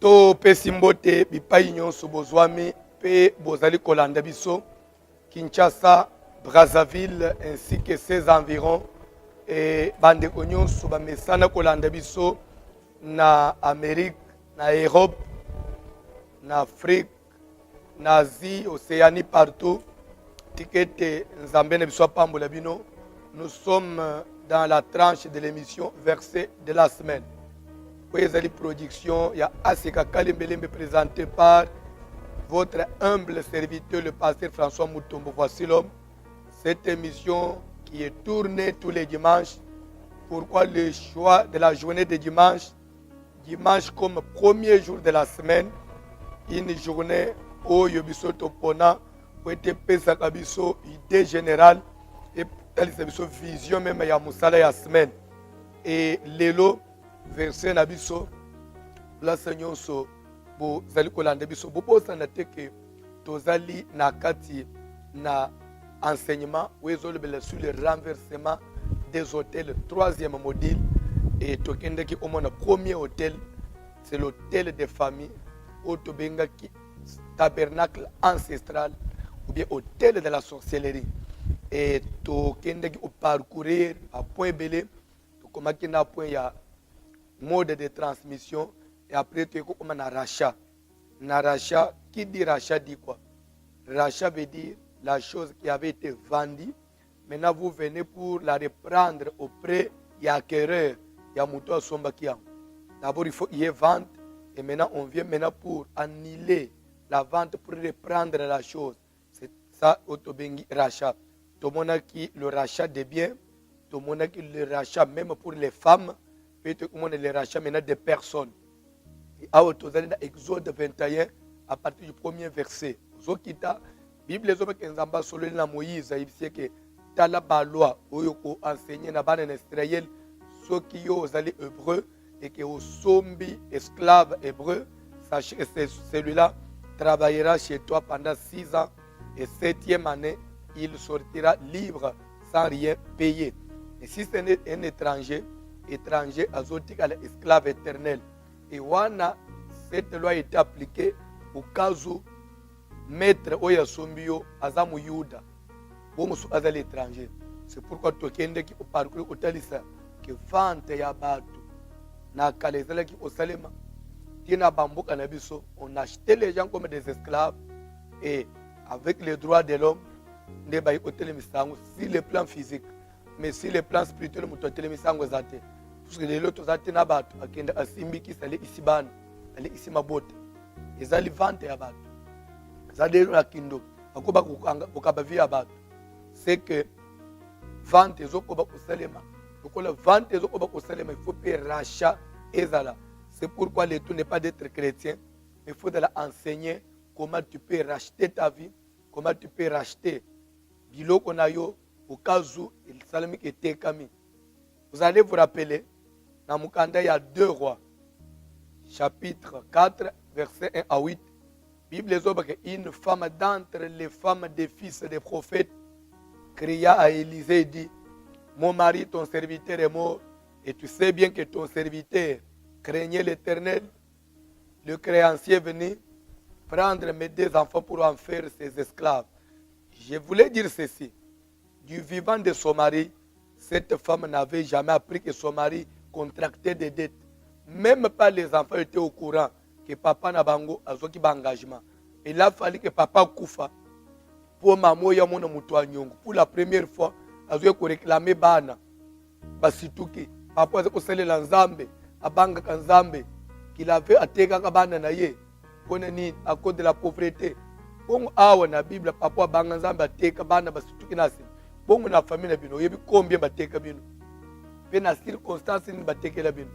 To pesimbote bipai nyonso bozwami pe bozali kolanda biso Kinshasa, Brazzaville ainsi que ses environs et bandeko nyonso bamesana kolanda biso na Amérique, na Europe, na Afrique, na Asie, Océanie, partout. Tikete Nzambe na biso pambola bino. Nous sommes dans la tranche de l'émission Verset de la semaine. Poezali Production, il y a Aseka Kalembelembe présenté par votre humble serviteur, le pasteur François Moutombo. Voici l'homme. Cette émission qui est tournée tous les dimanches. Pourquoi le choix de la journée de dimanche? Dimanche comme premier jour de la semaine, une journée où Yobiso Topona, où était Pesaka Biso, idée générale, et Talisabiso vision même ya Moussala ya semaine. Et Lelo, verset na biso, la Seigneur so, bo zali kolanda biso, bo posana teke, tozali na kati na enseignement, où ils ont sur le renversement des hôtels, troisième module, et tokende ki au premier hôtel, c'est l'hôtel des familles, au tobenga ki tabernacle ancestral, ou bien hôtel de la sorcellerie. Et tokende ki au parcourir à point belé, tokomaki na point ya mode de transmission, et après tu es comme un rachat. Un rachat, qui dit rachat dit quoi? Rachat veut dire la chose qui avait été vendue. Maintenant vous venez pour la reprendre auprès de l'acquéreur. Il y a Moutoua Sombakiam. D'abord il faut y ait vente. Et maintenant on vient maintenant pour annuler la vente pour reprendre la chose. C'est ça autobengi rachat. Tout le monde qui le rachat des biens. Tout le monde qui le rachat même pour les femmes. Peut-être que le rachat maintenant des personnes. Et à Exode 21 à partir du premier verset. Zokita Bible zobe kenzamba solo na Moïse ibisi que tala ba loi oyo ko enseigner na bana Israël soki yo zali hébreu et que au sombi esclave hébreu, sachez que celui-là travaillera chez toi pendant 6 ans et 7e année il sortira libre sans rien payer. Et si c'est un étranger azotique à l'esclave éternel. Et wana cette loi a été appliquée au cas où maître oya sombio azamu yuda bomusu azali étranger. C'est pourquoi tokende ki parcours otalisa que vente ya batu na kalezala ki osalema tina bambuka na biso, on achetait les gens comme des esclaves et avec les droits de l'homme ne bayi hôtel misango si le plan physique mais si le plan spirituel muto hôtel misango zate parce que les autres zate na batu akenda asimbi ki sale ici ban ale ici mabote ezali vente ya batu zadelo na kindo akoba kokaba via batu. C'est que vente ezokoba kosalema lokola vente ezokoba kosalema, il faut payer rachat ezala. C'est pourquoi le tout n'est pas d'être chrétien, mais il faut de la enseigner comment tu peux racheter ta vie, comment tu peux racheter biloko na yo au cas où il salami était kami. Vous allez vous rappeler dans Mukanda il y a 2 rois chapitre 4 verset 1 à 8. Bible zoba que une femme d'entre les femmes des fils des prophètes cria à Élisée et dit: mon mari, ton serviteur est mort, et tu sais bien que ton serviteur craignait l'Éternel. Le créancier venait prendre mes 2 enfants pour en faire ses esclaves. Je voulais dire ceci: du vivant de son mari, cette femme n'avait jamais appris que son mari contractait des dettes. Même pas les enfants étaient au courant que papa n'a bango a zoki engagement. Il a fallu que papa koufa pour maman ya mona mutua nyongo. Pour la première fois, a zoki ko réclamer bana. Basituki papa a ko la nzambe, abanga kanzambe qu'il avait ateka ka bana na ye. Kone ni à cause de la pauvreté. Bongo awa na Bible papa banga nzambe ateka bana basituki nasi. Bongo na famille na bino yebi combien bateka bino. Pe na circonstance ni bateka la bino.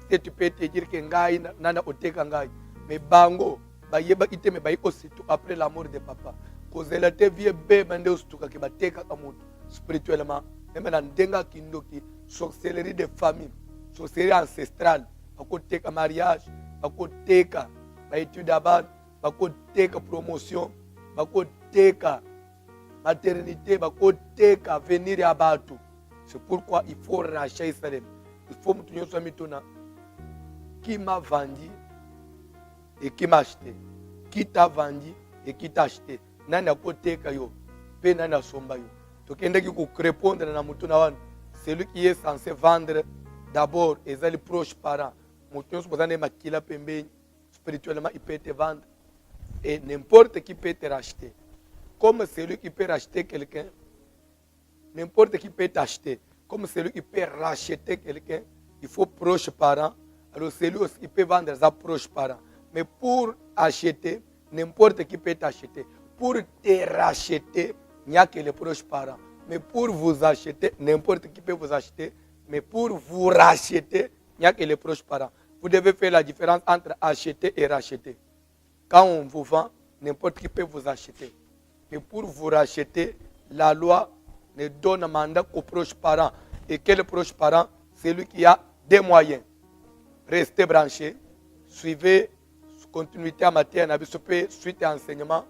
Si tu peux te dire que ngai nana oteka ngai, mais bango bayeba iteme bayi aussitôt après la mort de papa. Kozela te vie be bande ostuka ke bateka kamutu spirituellement. Même na ndenga kindoki sorcellerie de famille, sorcellerie ancestrale, bakoteka mariage, bakoteka ba étude aban, bakoteka promotion, bakoteka maternité, bakoteka venir ya batu. C'est pourquoi il faut racheter Israël. Il faut mutunyo so mitona qui m'a vendu et qui m'a acheté, qui t'a vendu et qui t'a acheté. Nani akoteka yo, pe nani asomba yo. Tokende ki répondre na mutu na wana. Celui qui est censé vendre d'abord et les proches parents. Mutu nso bozane makila pembeni, spirituellement il peut te vendre et n'importe qui peut te racheter. Comme celui qui peut racheter quelqu'un, n'importe qui peut t'acheter. Comme celui qui peut racheter quelqu'un, il faut proche parent. Alors celui aussi qui peut vendre sa proche parent. Mais pour acheter, n'importe qui peut t'acheter. Pour te racheter, il n'y a que les proches parents. Mais pour vous acheter, n'importe qui peut vous acheter. Mais pour vous racheter, il n'y a que les proches parents. Vous devez faire la différence entre acheter et racheter. Quand on vous vend, n'importe qui peut vous acheter. Mais pour vous racheter, la loi ne donne un mandat qu'aux proches parents. Et quel proche parent? Celui qui a des moyens. Restez branchés, suivez continuité en matière, suite à enseignement,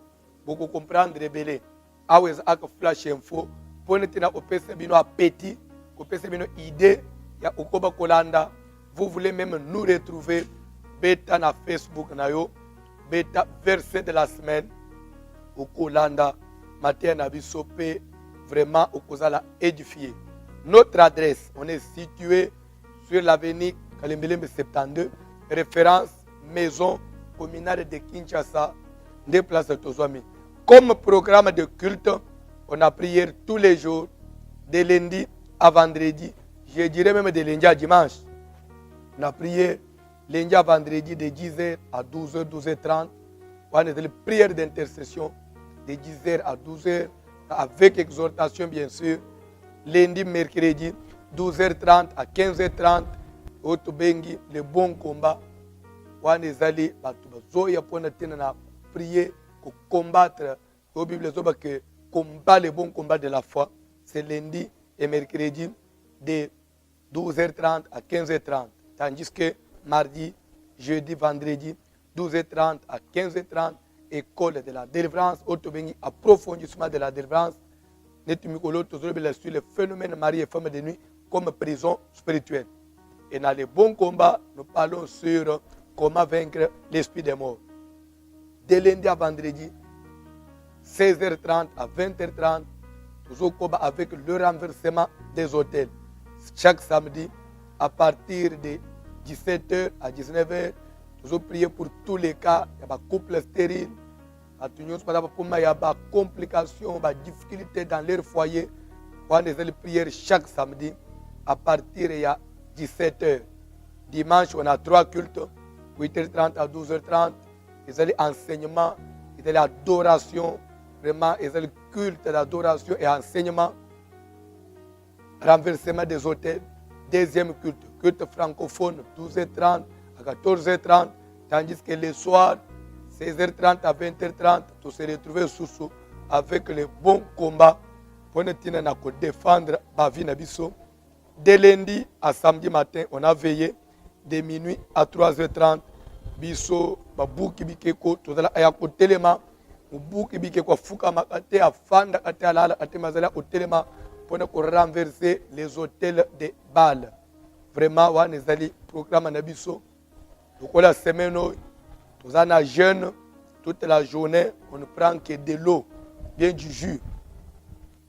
beaucoup comprendre, révéler. Awez ak flash info, pour ne tenir au PC bino appétit, au PC bino idée, ya okoba kolanda. Vous voulez même nous retrouver, beta na Facebook na yo, beta verset de la semaine, au kolanda, matière na bisope, vraiment au kozala édifié. Notre adresse, on est situé sur l'avenue Kalembelembe 72, référence maison communale de Kinshasa, des places de Tozwami. Comme programme de culte, on a prière tous les jours, de lundi à vendredi, je dirais même de lundi à dimanche. On a prié lundi à vendredi de 10h à 12h, 12h30. On a des prières d'intercession de 10h à 12h, avec exhortation bien sûr. Lundi, mercredi, 12h30 à 15h30. Otobengi, le bon combat. On est allé à prier pour combattre. La Bible dit que combat le bon combat de la foi. C'est lundi et mercredi de 12h30 à 15h30. Tandis que mardi, jeudi, vendredi, 12h30 à 15h30, école de la délivrance. Otobengi, approfondissement de la délivrance. Sur le phénomène mari et femme de nuit comme prison spirituelle. Et dans les bons combats, nous parlons sur comment vaincre l'esprit des morts. De lundi à vendredi, 16h30 à 20h30, toujours combat avec le renversement des hôtels. Chaque samedi, à partir de 17h à 19h, toujours prier pour tous les cas. Il y a des couples stériles, il y a des complications, des difficultés dans leur foyer. On a des prières chaque samedi à partir de 17h. Dimanche, on a 3 cultes, 8h30 à 12h30. Ils ont enseignement, ils ont adoration, vraiment, ils ont culte d'adoration et enseignement. Renversement des hôtels. Deuxième culte, culte francophone, 12h30 à 14h30. Tandis que le soir, 16h30 à 20h30, tu se retrouves sous avec le bon combat pour nous défendre la vie de Nabiso. De lundi à samedi matin, on a veillé de minuit à 3h30. Biso, babuki bikeko, tozala ayako telema, buki bikeko fuka makate afanda kate alala kate mazala otelema pour nous renverser les hôtels de Bâle. Vraiment, on a des programmes na biso. Donc la semaine, tozana jeûne toute la journée, on ne prend que de l'eau, bien du jus.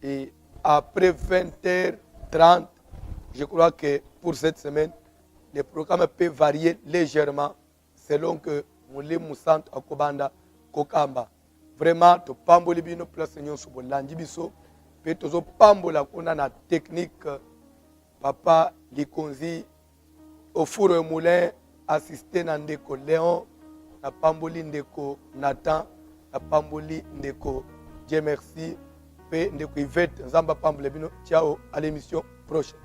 Et après 20h30, je crois que pour cette semaine, les programmes peuvent varier légèrement selon que Moulé Moussant Akobanda Kokamba. Vraiment, to pamboli bino place nyon subo landi biso, pe tozo pambola kuna na technique papa Likonzi au four et moulin assisté na ndeko Léon, na pamboli ndeko Nathan, na pamboli ndeko Dieu merci, pe ndeko Yvette Nzamba pambole bino. Ciao à l'émission prochaine.